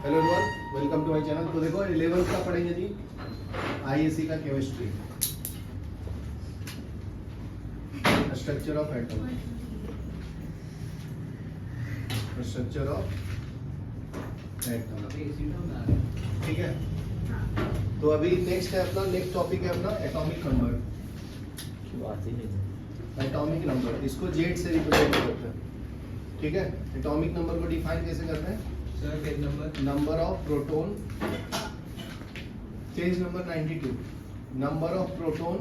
Hello everyone, welcome to my channel. तो देखो 11th का पढ़ेंगे जी, आईएससी का chemistry, structure of atom, structure of atom. ठीक है, तो अभी नेक्स्ट है अपना, नेक्स्ट टॉपिक है अपना एटॉमिक नंबर। एटॉमिक नंबर, इसको जेड से रिप्रेजेंट करते हैं। ठीक है, एटॉमिक नंबर को डिफाइन कैसे करते हैं? Number of proton, page number 92, number of proton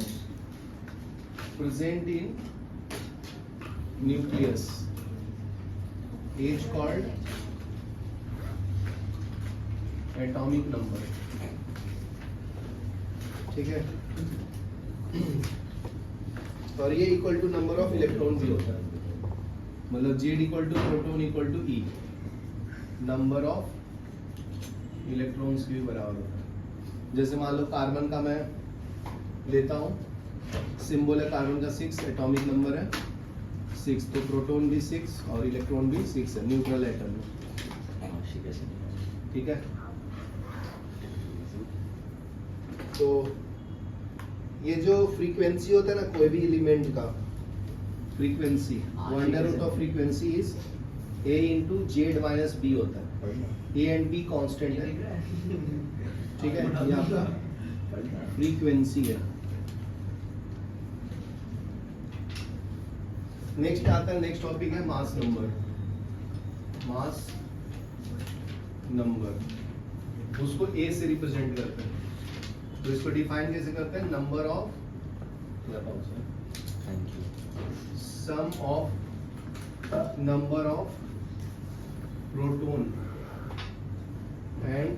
present in nucleus is called atomic number. ठीक है, और ये equal to number of electron भी होता है, मतलब Z equal to proton equal to E, number of electrons के भी बराबर होता है। जैसे मान लो कार्बन का मैं लेता हूँ, सिंबल है कार्बन का 6, एटॉमिक नंबर है 6, तो प्रोटॉन भी 6 और इलेक्ट्रॉन भी 6 है, न्यूट्रल एटम में। ठीक है, तो ये जो फ्रीक्वेंसी होता है ना कोई भी एलिमेंट का, frequency, under root of frequency is a into Z minus B होता है। a एंड b कांस्टेंट है। ठीक है, ये आपका फ्रीक्वेंसी है। नेक्स्ट आता है, नेक्स्ट टॉपिक है मास नंबर। मास नंबर, उसको a से रिप्रेजेंट करते हैं, तो इसको डिफाइन कैसे करते हैं? Number of sum of number of proton and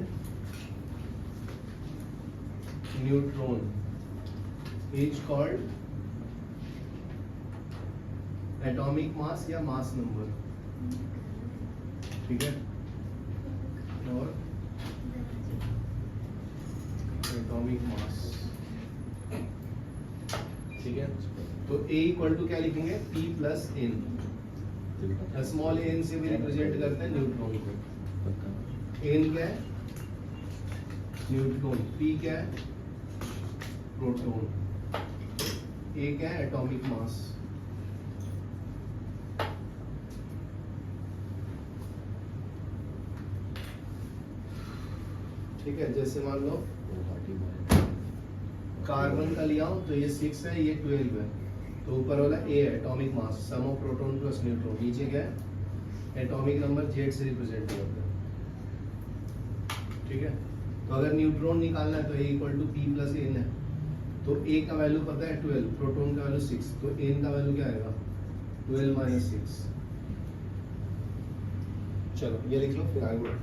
neutron is called atomic mass या मास नंबर। ठीक है, और एटॉमिक मास। ठीक है, तो A इक्वल टू क्या लिखेंगे? P plus N। Small n से भी रिप्रेजेंट करते हैं न्यूट्रॉन को। n क्या है? न्यूट्रॉन। p क्या है? प्रोटॉन। a क्या है? एटॉमिक मास। ठीक है, जैसे मान लो कार्बन का लिया हूं तो ये 6 है, ये 12 है, तो ऊपर वाला A है atomic mass, sum of proton plus neutron. नीचे क्या है? एटॉमिक नंबर जेड से रिप्रेजेंट करते हैं। ठीक है, तो अगर न्यूट्रॉन निकालना है तो A equal to P plus N है, तो A का वैल्यू पता है 12, प्रोटॉन का वैल्यू 6, तो N का वैल्यू क्या आएगा? 12 माइनस 6। चलो ये लिख लो, फिर आगे बढ़ो।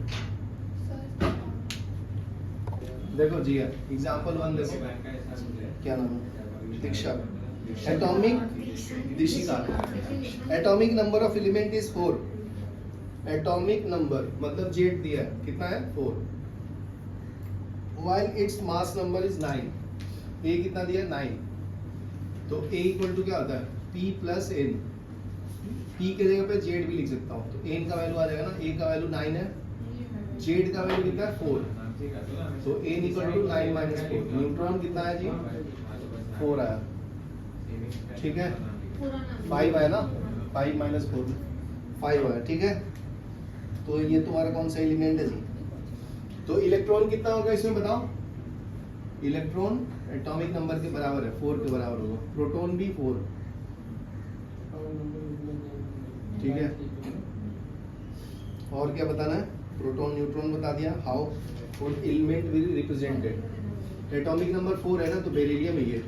देखो जी, एग्जांपल 1 देखो, क्या नाम है? Diksha. Atomic Dishika. Atomic number of element is 4। Atomic number मतलब जेड दिया है, कितना है? 4। While it's mass number is 9। A कितना दिया है? 9। तो ए इक्वल टू क्या होता है? P plus N। P के जगह पे जेड भी लिख सकता हूँ, तो N का वैल्यू आ जाएगा ना, A का वैल्यू 9 है, जेड का वैल्यू कितना है? 4, तो N equal to 9 minus 4। Neutron कितना है जी? 4 आया। ठीक है, 5 आया ना, 5 माइनस 4 5 आया। ठीक है, तो ये तुम्हारा कौन सा एलिमेंट है जी? तो इलेक्ट्रॉन कितना होगा इसमें बताओ? इलेक्ट्रॉन एटॉमिक नंबर के बराबर है, 4 के बराबर होगा। प्रोटॉन भी 4। ठीक है, और क्या बताना है? प्रोटॉन न्यूट्रॉन बता दिया। How what element will be represented? Atomic number 4 है ना, तो बेरिलियम है ये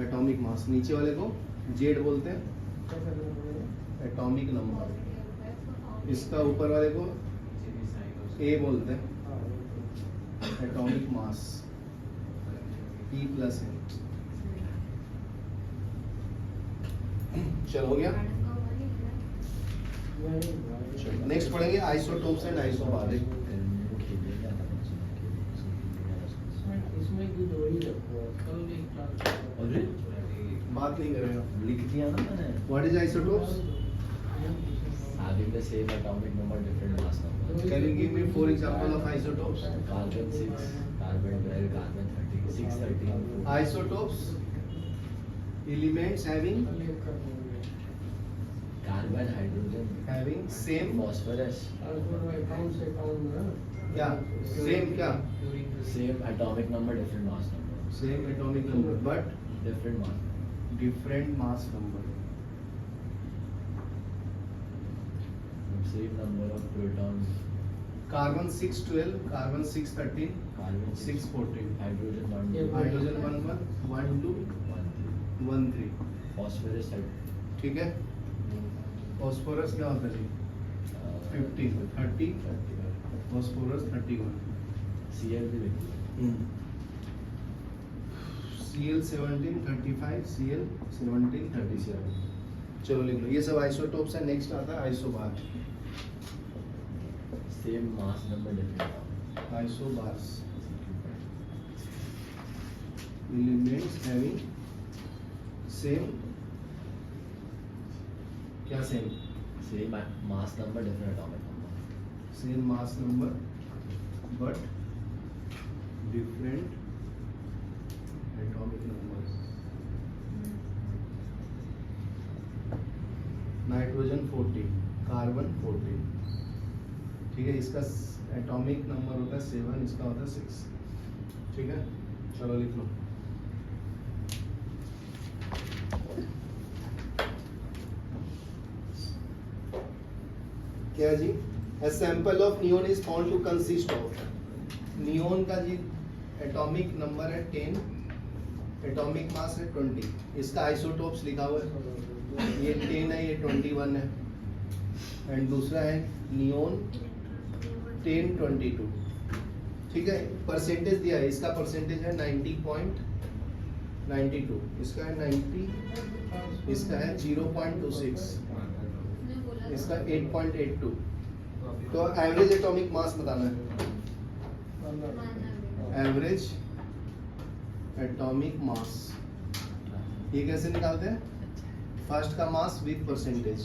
एटॉमिक मास। नीचे वाले को जेड बोलते हैं एटॉमिक नंबर, इसका ऊपर वाले को ए बोलते हैं atomic mass, P plus N। चलो हो गया। नेक्स्ट पढ़ेंगे आइसोटोप्स एंड आइसोबारिक। बात नहीं करेगा, लिख दिया ना मैंने। What is isotopes? Having the same atomic number, different mass number. Can you give me 4 example of isotopes? Carbon 6, carbon 12, carbon 13, 6, 13. Isotopes, elements Carbon, hydrogen, having same, phosphorus, yeah, same क्या? same atomic number, different mass number. Same atomic number but Different mass. different mass number. Same number of protons. Carbon 612, carbon 613, Carbon 614. hydrogen 1, 2, Hydrogen 11, 12, 1, 3. 13. Phosphorus ठीक है? Phosphorus क्या होता है जी? 15, 30, phosphorus 31. Cl भी लिख दो. Cl 17, 35, Cl 17, 37. चलो लिख लो. ये सब आइसोटोप्स है. नेक्स्ट आता है isobar. Same mass number, different mass. Isobars, elements having same, क्या same? Same mass number, different atomic number. Same mass number but different atomic numbers. Nitrogen 14, carbon 14. ठीक है, इसका एटॉमिक नंबर होता है 7, इसका होता है 6. ठीक है, चलो लिख लो. क्या जी? A sample of neon is found to consist of. Neon का जी एटॉमिक नंबर है 10, एटॉमिक मास है 20. इसका आइसोटोप्स लिखा हुआ है. ये 10 है, ये 21 है. एंड दूसरा है नियोन 10, 22. ठीक है, परसेंटेज दिया है. इसका परसेंटेज है 90.92, इसका है 90, इसका है 0.26, इसका 8.82. तो एवरेज एटॉमिक मास बताना है. एवरेज एटॉमिक मास ये कैसे निकालते हैं? फर्स्ट का मास विद परसेंटेज.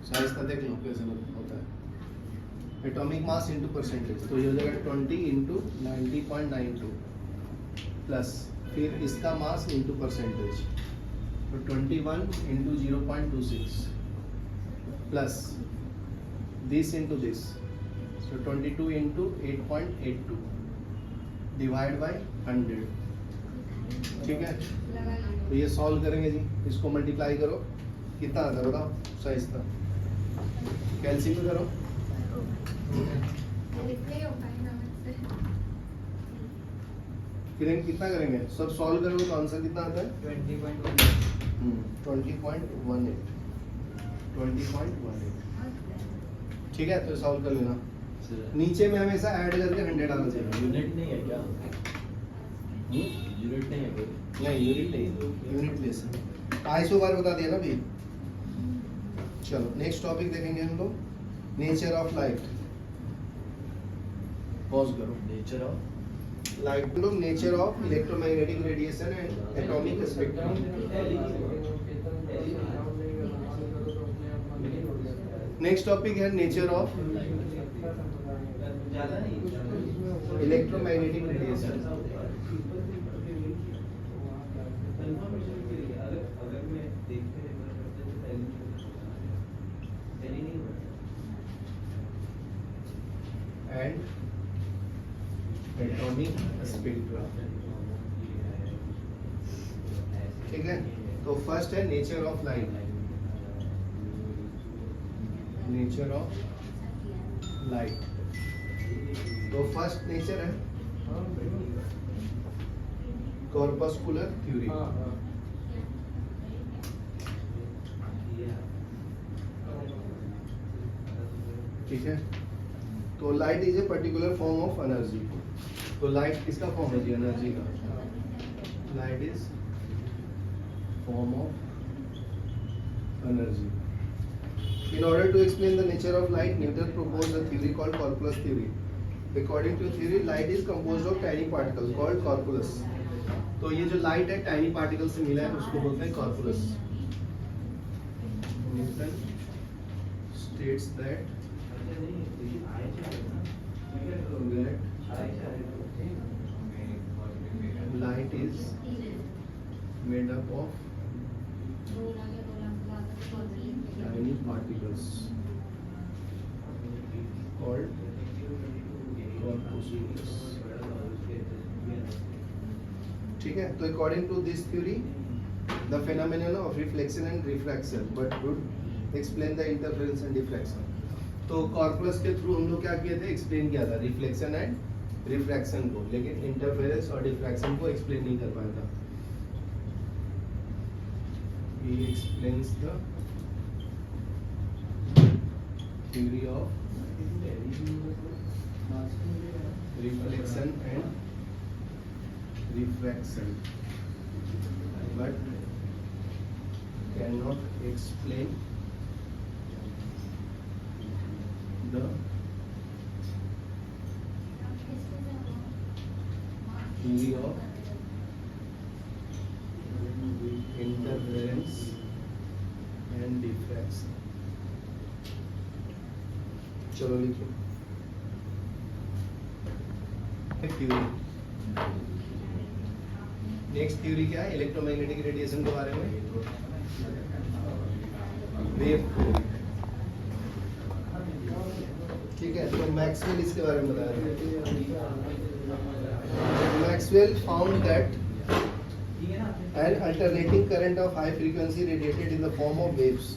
साइज का देख लो कैसे होता है. Atomic mass into percentage. तो ये हो जाएगा 20 इंटू 90.92 प्लस फिर इसका मास इंटू परसेंटेज. तो 21 into 0.26 plus this into this. So 22 into 8.82 divide by 100. ठीक है, तो ये सॉल्व करेंगे जी. इसको मल्टीप्लाई करो, कितना आता है बताओ साइज का. कैलसीम में करो. फिर कितना करेंगे? सब सॉल्व करोगे तो आंसर कितना आता है? 20.18. 20.18. ठीक है, तो सॉल्व कर लेना. नीचे में हमेशा ऐड करके 100 आना चाहिए. यूनिट नहीं है क्या? यूनिट नहीं है कोई? नहीं, यूनिट नहीं, यूनिट लेस है. आइसोबार बता दिया ना भी. चलो नेक्स्ट टॉपिक देखेंगे हम लोग. Nature of light. पॉज करो. नेचर ऑफ लाइट हम लोग nature of electromagnetic radiation and atomic spectrum. Next topic है nature of electromagnetic radiation. And atomic spectra. ठीक है, तो फर्स्ट है nature of light. Nature of light. तो फर्स्ट नेचर है कॉर्पस्कुलर थ्योरी. ठीक है, तो light is a particular form of energy. तो लाइट किसका फॉर्म है जी? एनर्जी का. Light is form of energy. In order to explain the nature of light, Newton proposed a theory called corpuscle theory. According to theory, light is composed of tiny particles called corpuscles. तो ये जो light है tiny particle से मिला है उसको बोलते हैं corpuscles. Newton states that light is made up of tiny particles called corpuscles. ठीक है, तो according to this theory the phenomenon of reflection and refraction but would explain the interference and diffraction. तो कॉर्पस के through हम लोग क्या किए थे, एक्सप्लेन किया था रिफ्लेक्शन एंड रिफ्रैक्शन को, लेकिन इंटरफेरेंस और डिफ्रैक्शन को एक्सप्लेन नहीं कर पाया था. He explains the theory of reflection and refraction but cannot explain the theory of interference and diffraction. चलो लिखिए थ्योरी. नेक्स्ट थ्योरी क्या है, इलेक्ट्रोमैग्नेटिक रेडिएशन के बारे में, वेव थ्योरी. ठीक है, तो मैक्सवेल इसके बारे में बता रहे हैं. Maxwell found that an alternating current of high frequency radiated in the form of waves.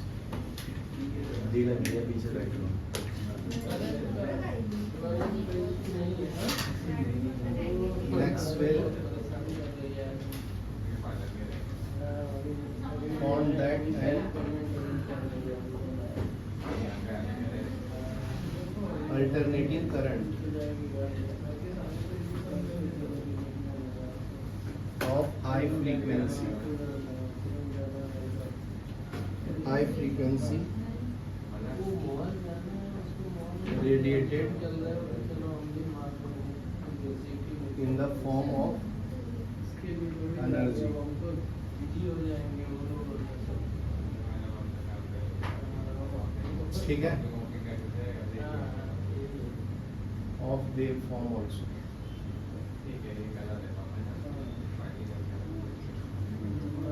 Maxwell found that an alternating current of high frequency radiated in the form of energy. ठीक है, of wave form also.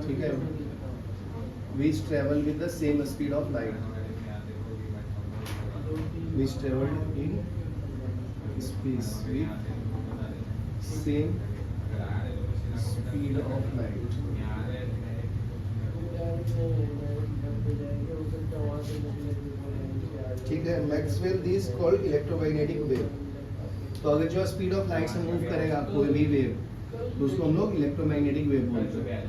ठीक है, which travel with the same speed of light, which traveled in space with same speed of light. ठीक है, Maxwell this called electromagnetic wave. तो अगर जो speed of light से मूव करेगा कोई भी वेव तो उसको हम लोग इलेक्ट्रोमैग्नेटिक वेव बोलते हैं.